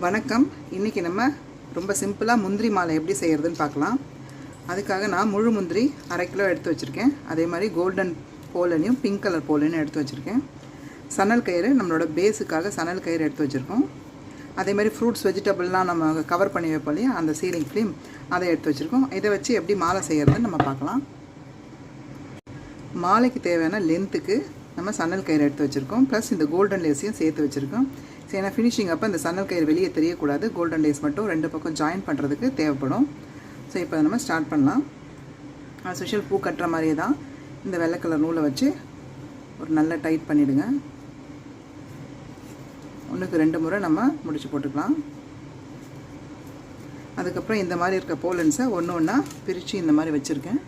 வணக்கம். இன்றைக்கி நம்ம ரொம்ப சிம்பிளாக முந்திரி மாலை எப்படி செய்கிறதுன்னு பார்க்கலாம். அதுக்காக நான் முழு முந்திரி 1/2 கிலோ எடுத்து வச்சுருக்கேன். அதே மாதிரி கோல்டன் போலனையும் பிங்க் கலர் போலனையும் எடுத்து வச்சுருக்கேன். சணல் கயிறு நம்மளோட பேஸுக்காக சணல் கயிறு எடுத்து வச்சுருக்கோம். அதே மாதிரி ஃப்ரூட்ஸ் வெஜிடபிள்லாம் நம்ம கவர் பண்ணி வைப்போம் இல்லையா, அந்த சீலிங் ஃபிலிம் அதை எடுத்து வச்சுருக்கோம். இதை வச்சு எப்படி மாலை செய்கிறதுன்னு நம்ம பார்க்கலாம். மாலைக்கு தேவையான லென்த்துக்கு நம்ம சணல் கயிறு எடுத்து வச்சுருக்கோம். ப்ளஸ் இந்த கோல்டன் லேஸையும் சேர்த்து வச்சுருக்கோம். சரி, ஏன்னா ஃபினிஷிங் அப்போ இந்த சணல் கயிறு வெளியே தெரியக்கூடாது. கோல்டன் லேஸ் மட்டும் 2 பக்கம் ஜாயின் பண்ணுறதுக்கு தேவைப்படும். ஸோ இப்போ நம்ம ஸ்டார்ட் பண்ணலாம். ஸ்பெஷல் பூ கட்டுற மாதிரியே தான் இந்த வெள்ளை கலர் நூலை வச்சு ஒரு நல்ல டைட் பண்ணிவிடுங்க. 1க்கு 2 முறை நம்ம முடிச்சு போட்டுக்கலாம். அதுக்கப்புறம் இந்த மாதிரி இருக்க போலன்ஸை ஒன்று ஒன்றா பிரித்து இந்த மாதிரி வச்சுருக்கேன்.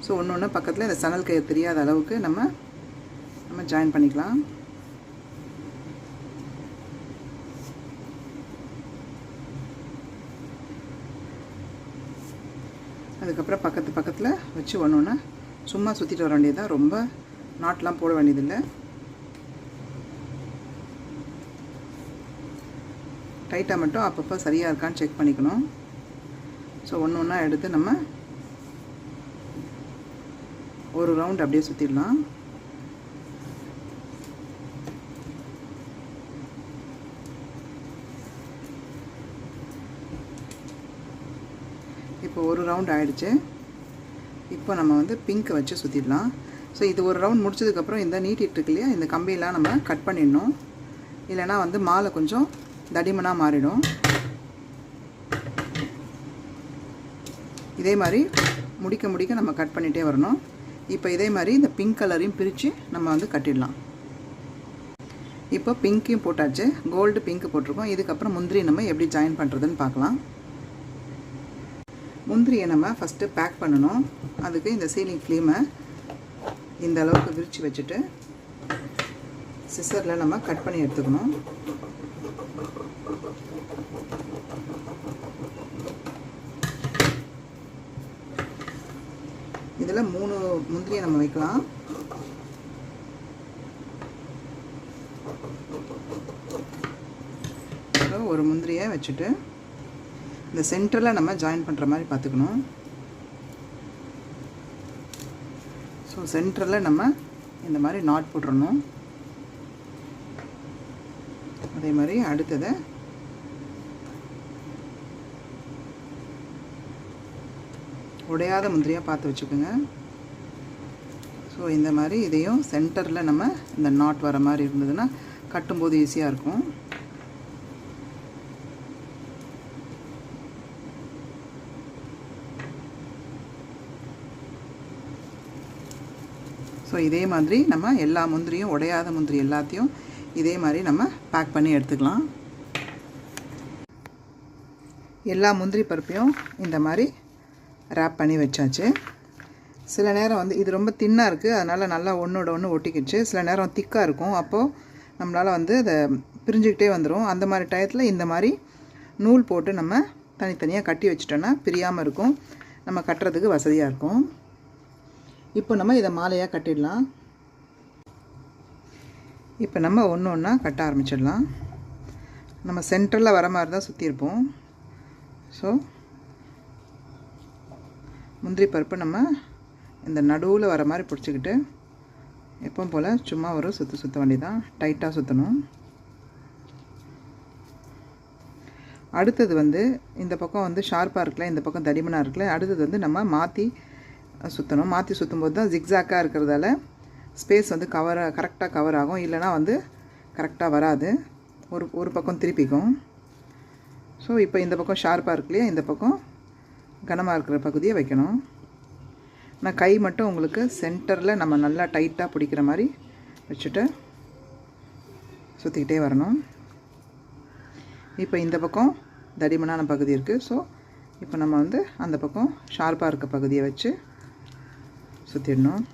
ஸோ ஒன்று ஒன்று பக்கத்தில் இந்த சணல் கயிறு தெரியாத அளவுக்கு நம்ம ஜாயின் பண்ணிக்கலாம். அதுக்கப்புறம் பக்கத்தில் வச்சு ஒன்று ஒன்று சும்மா சுற்றிட்டு வர வேண்டியது தான். ரொம்ப நாட்லாம் போட வேண்டியதில்லை. டைட்டாக மட்டும் அப்பப்போ சரியாக இருக்கான்னு செக் பண்ணிக்கணும். ஸோ ஒன்று ஒன்றா எடுத்து நம்ம ஒரு ரவுண்ட் அப்படியே சுற்றிடலாம். இப்போ ஒரு ரவுண்ட் ஆகிடுச்சு. இப்போ நம்ம பிங்க்கை வச்சு சுற்றிடலாம். ஸோ இது ஒரு ரவுண்ட் முடிச்சதுக்கப்புறம் இந்த நீட்டிட்டு இருக்கு இல்லையா, இந்த கம்பியெல்லாம் நம்ம கட் பண்ணிடணும். இல்லைனா மாலை கொஞ்சம் தடிமனாக மாறிடும். இதே மாதிரி முடிக்க நம்ம கட் பண்ணிகிட்டே வரணும். இப்போ இதே மாதிரி இந்த பிங்க் கலரையும் பிரித்து நம்ம கட்டிடலாம். இப்போ பிங்க்கையும் போட்டாச்சு, கோல்டு பிங்க் போட்டிருக்கோம். இதுக்கப்புறம் முந்திரி நம்ம எப்படி ஜாயின் பண்ணுறதுன்னு பார்க்கலாம். முந்திரியை நம்ம ஃபஸ்ட்டு பேக் பண்ணணும். அதுக்கு இந்த சீலிங் ஃபிலிமை இந்த அளவுக்கு விரித்து வச்சுட்டு சிசரில் நம்ம கட் பண்ணி எடுத்துக்கணும். இதில் 3 முந்திரியை நம்ம வைக்கலாம். ஒரு முந்திரியை வச்சுட்டு இந்த சென்டரில் நம்ம ஜாயின் பண்ணுற மாதிரி பார்த்துக்கணும். ஸோ சென்டரில் நம்ம இந்த மாதிரி நாட் போட்டுறணும். அதே மாதிரி அடுத்ததை உடையாத முந்திரியாக பார்த்து வச்சுக்கோங்க. ஸோ இந்த மாதிரி இதையும் சென்டரில் நம்ம இந்த நாட் வர மாதிரி இருந்ததுன்னா கட்டும்போது ஈஸியாக இருக்கும். ஸோ இதே மாதிரி நம்ம எல்லா முந்திரியும், உடையாத முந்திரி எல்லாத்தையும் இதே மாதிரி நம்ம பேக் பண்ணி எடுத்துக்கலாம். எல்லா முந்திரி பருப்பையும் இந்த மாதிரி ரேப் பண்ணி வச்சாச்சு. சில நேரம் இது ரொம்ப தின்னாக இருக்குது, அதனால் நல்லா ஒன்றோட ஒன்று ஒட்டிக்கிச்சு. சில நேரம் திக்காக இருக்கும், அப்போது நம்மளால் அதை பிரிஞ்சுக்கிட்டே வந்துடும். அந்த மாதிரி டயத்தில் இந்த மாதிரி நூல் போட்டு நம்ம தனித்தனியாக கட்டி வச்சிட்டோன்னா பிரியாமல் இருக்கும். நம்ம கட்டுறதுக்கு வசதியாக இருக்கும். இப்போ நம்ம இதை மாலையாக கட்டிடலாம். இப்போ நம்ம ஒன்று ஒன்றா கட்ட ஆரம்பிச்சிடலாம். நம்ம சென்டரில் வர மாதிரி தான் சுற்றியிருப்போம். ஸோ முந்திரி பருப்பு நம்ம இந்த நடுவில் வர மாதிரி பிடிச்சிக்கிட்டு எப்பவும் போல் சும்மா ஒரு சுற்ற வேண்டியதான். டைட்டாக சுற்றணும். அடுத்தது இந்த பக்கம் ஷார்ப்பாக இருக்குல்ல, இந்த பக்கம் தடிமனாக இருக்குல்ல, அடுத்தது நம்ம மாற்றி சுற்றணும். மாற்றி சுற்றும் போது தான் ஜிக்ஸாக்காக இருக்கிறதால ஸ்பேஸ் கரெக்டாக கவர் ஆகும். இல்லைனா கரெக்டாக வராது, ஒரு பக்கம் திருப்பிக்கும். ஸோ இப்போ இந்த பக்கம் ஷார்ப்பாக இருக்கு இல்லையா, இந்த பக்கம் கனமாக இருக்கிற பகுதியை வைக்கணும். நான் கை மட்டும் உங்களுக்கு சென்டரில் நம்ம நல்லா டைட்டாக பிடிக்கிற மாதிரி வச்சுட்டு சுற்றிக்கிட்டே வரணும். இப்போ இந்த பக்கம் தடிமனான பகுதி இருக்குது. ஸோ இப்போ நம்ம அந்த பக்கம் ஷார்ப்பாக இருக்க பகுதியை வச்சு சுற்றிடணும்.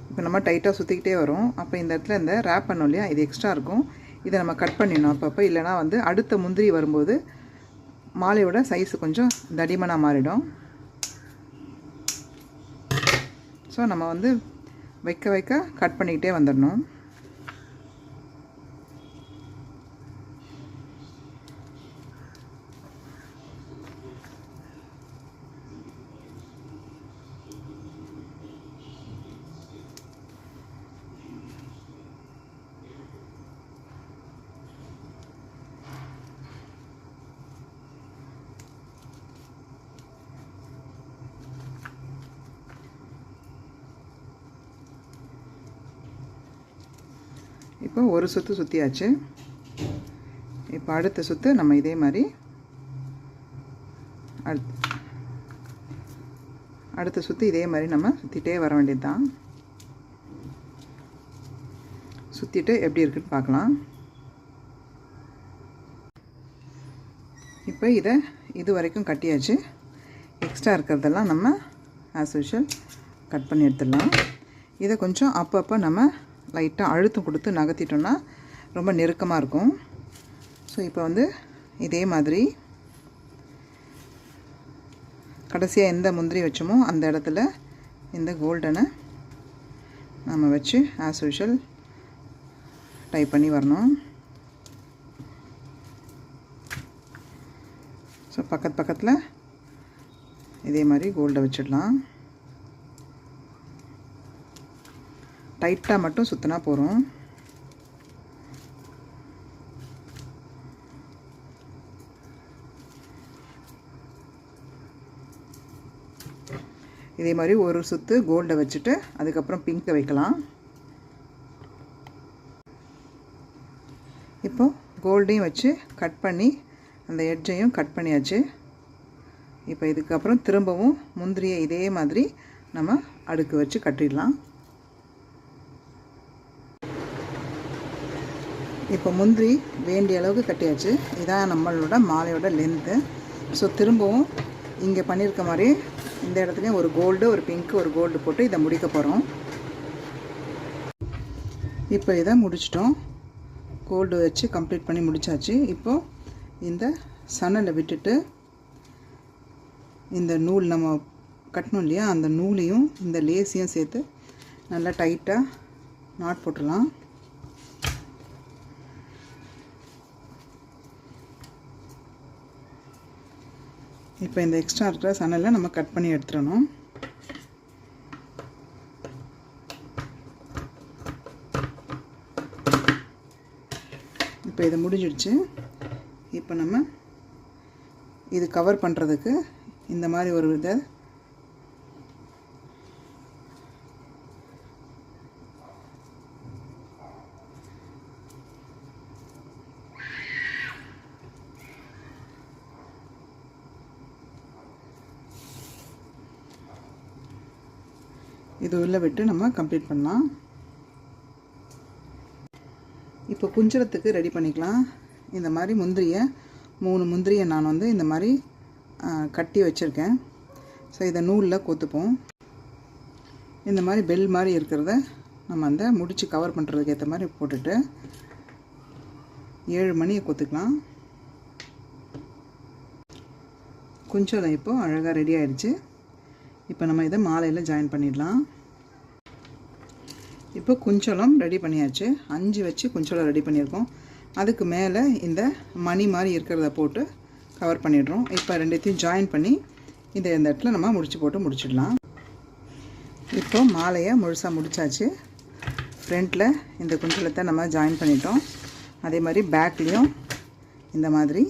இப்போ நம்ம டைட்டாக சுற்றிக்கிட்டே வரும். அப்போ இந்த இடத்துல இந்த ரேப் பண்ணோம் இல்லையா, இது எக்ஸ்ட்ரா இருக்கும். இதை நம்ம கட் பண்ணிடணும் அப்பப்போ. இல்லைனா அடுத்த முந்திரி வரும்போது மாலையோட சைஸ் கொஞ்சம் தடிமனாக மாறிடும். ஸோ நம்ம வந்து வைக்க வைக்க கட் பண்ணிக்கிட்டே வந்துடணும். இப்போ ஒரு சுற்று சுற்றியாச்சு. இப்போ அடுத்த சுற்று நம்ம இதே மாதிரி அடுத்த சுற்று இதே மாதிரி நம்ம சுற்றிட்டே வர வேண்டியது தான். சுற்றிட்டு எப்படி இருக்குன்னு பார்க்கலாம். இப்போ இது வரைக்கும் கட்டியாச்சு. எக்ஸ்ட்ரா இருக்கிறதெல்லாம் நம்ம ஆஸ் யூஷுவல் கட் பண்ணி எடுத்துடலாம். இதை கொஞ்சம் அப்பப்போ நம்ம லைட்டாக அழுத்தம் கொடுத்து நகர்த்திட்டோம்னா ரொம்ப நெருக்கமாக இருக்கும். ஸோ இப்போ வந்து இதே மாதிரி கடைசியாக எந்த முந்திரி வச்சோமோ அந்த இடத்துல இந்த கோல்டனை நம்ம வச்சு ஆஸ் யூஷுவல் டைப் பண்ணி வரணும். ஸோ பக்கத்தில் இதே மாதிரி கோல்டை வச்சிடலாம். டைட்டாக மட்டும் சுற்றினா போகிறோம். இதே மாதிரி ஒரு சுற்று கோல்டை வச்சுட்டு அதுக்கப்புறம் பிங்கை வைக்கலாம். இப்போ கோல்டையும் வச்சு கட் பண்ணி அந்த எட்ஜையும் கட் பண்ணியாச்சு. இப்போ இதுக்கப்புறம் திரும்பவும் முந்திரியை இதே மாதிரி நம்ம அடுக்கு வச்சு கட்டிடலாம். இப்போ முந்திரி வேண்டிய அளவுக்கு கட்டியாச்சு. இதான் நம்மளோட மாலையோட லென்த்து. ஸோ திரும்பவும் இங்கே பண்ணியிருக்க மாதிரி இந்த இடத்துலையும் ஒரு கோல்டு, ஒரு பிங்க்கு, ஒரு கோல்டு போட்டு இதை முடிக்க போகிறோம். இப்போ இதை முடிச்சிட்டோம். கோல்டு வச்சு கம்ப்ளீட் பண்ணி முடித்தாச்சு. இப்போது இந்த சணலை விட்டுட்டு இந்த நூல் நம்ம கட்டணும் இல்லையா, அந்த நூலையும் இந்த லேஸையும் சேர்த்து நல்லா டைட்டாக நாட் போட்டுடலாம். இப்போ இந்த எக்ஸ்ட்ரா இருக்கிற சணலை நம்ம கட் பண்ணி எடுத்துடணும். இப்போ இது முடிஞ்சிடுச்சு. இப்போ நம்ம இது கவர் பண்ணுறதுக்கு இந்த மாதிரி ஒரு இது உள்ள விட்டு நம்ம கம்ப்ளீட் பண்ணலாம். இப்போ குஞ்சரத்துக்கு ரெடி பண்ணிக்கலாம். இந்த மாதிரி முந்திரியை 3 முந்திரியை நான் வந்து இந்த மாதிரி கட்டி வச்சுருக்கேன். ஸோ இதை நூலில் கோத்துப்போம். இந்த மாதிரி பெல் மாதிரி இருக்கிறத நம்ம அந்த முடிச்சு கவர் பண்ணுறதுக்கு ஏற்ற மாதிரி போட்டுட்டு 7 மணியை கோத்துக்கலாம். குஞ்சலம் இப்போது அழகாக ரெடி ஆகிடுச்சு. இப்போ நம்ம இதை மாலையில் ஜாயின் பண்ணிடலாம். இப்போ குஞ்சலம் ரெடி பண்ணியாச்சு. 5 வச்சு குஞ்சலம் ரெடி பண்ணியிருக்கோம். அதுக்கு மேலே இந்த மணி மாதிரி இருக்கிறத போட்டு கவர் பண்ணிடுறோம். இப்போ ரெண்டுத்தையும் ஜாயின் பண்ணி இந்த இடத்துல நம்ம முடிச்சிடலாம். இப்போ மாலையை முழுசாக முடித்தாச்சு. ஃப்ரண்ட்டில் இந்த குஞ்சலத்தை நம்ம ஜாயின் பண்ணிட்டோம். அதே மாதிரி பேக்லேயும் இந்த மாதிரி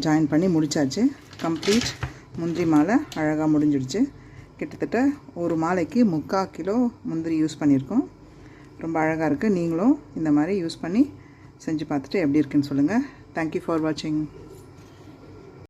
ஜாயின் பண்ணி முடித்தாச்சு. கம்ப்ளீட் முந்திரி மாலை அழகாக முடிஞ்சிடுச்சு. கிட்டத்தட்ட ஒரு மாலைக்கு 3/4 கிலோ முந்திரி யூஸ் பண்ணியிருக்கோம். ரொம்ப அழகாக இருக்குது. நீங்களும் இந்த மாதிரி யூஸ் பண்ணி செஞ்சு பார்த்துட்டு எப்படி இருக்குன்னு சொல்லுங்கள். தேங்க்யூ ஃபார் வாட்சிங்.